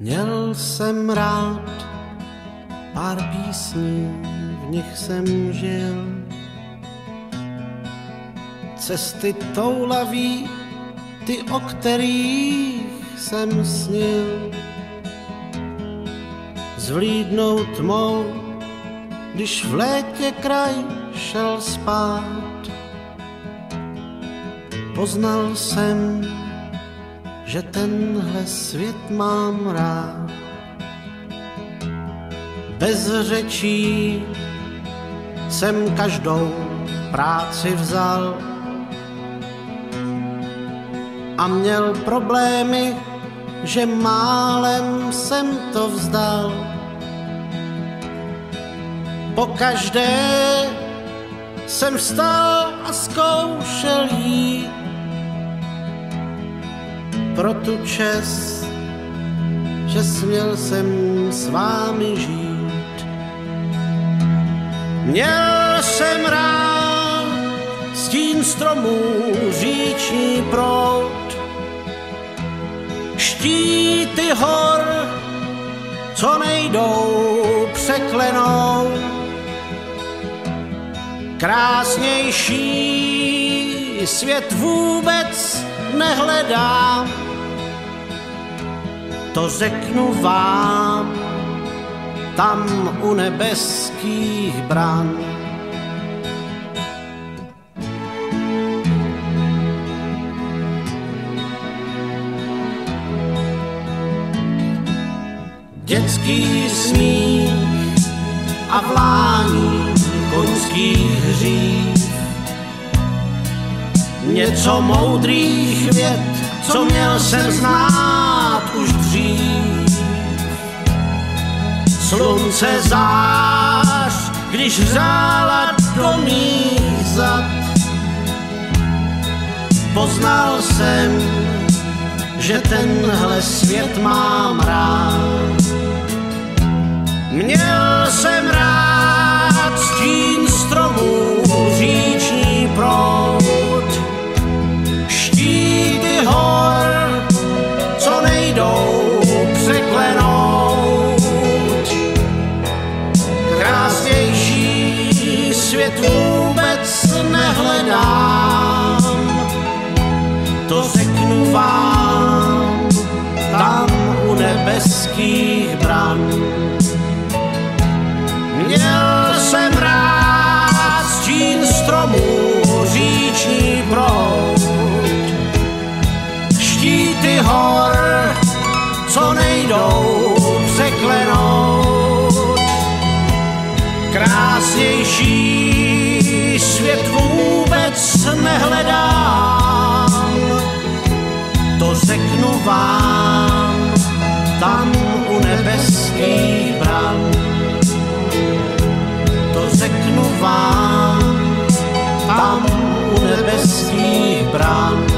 Měl jsem rád pár písní, v nich jsem žil. Cesty toulaví, ty, o kterých jsem snil. Zvlídnout tmou, když v létě kraj šel spát. Poznal jsem, že tenhle svět mám rád. Bez řečí jsem každou práci vzal a měl problémy, že málem jsem to vzdal. Pokaždé jsem vstal a zkoušel jít pro tu čest, že směl jsem s vámi žít. Měl jsem rád stín stromů, říční proud, štíty hor, co nejdou překlenout. Krásnější svět vůbec nehledám, to řeknu vám, tam u nebeských bran. Dětský smích a vlání koňských hřív, něco moudrých vět, co měl jsem znát už dřív. Slunce zář, když hřála do mých zad, poznal jsem, že tenhle svět mám rád. Měl jsem rád stín stromů, říční proud, štíty hor, co nejdou překlenout. Krásnější svět vůbec nehledám, to řeknu vám, tam u nebeských bran. Měl jsem rád stín stromů, říční proud, štíty hor, co nejdou překlenout. Krásnější svět vůbec nehledám, to řeknu vám, tam u nebeských bran. To řeknu vám, tam u nebeských bran.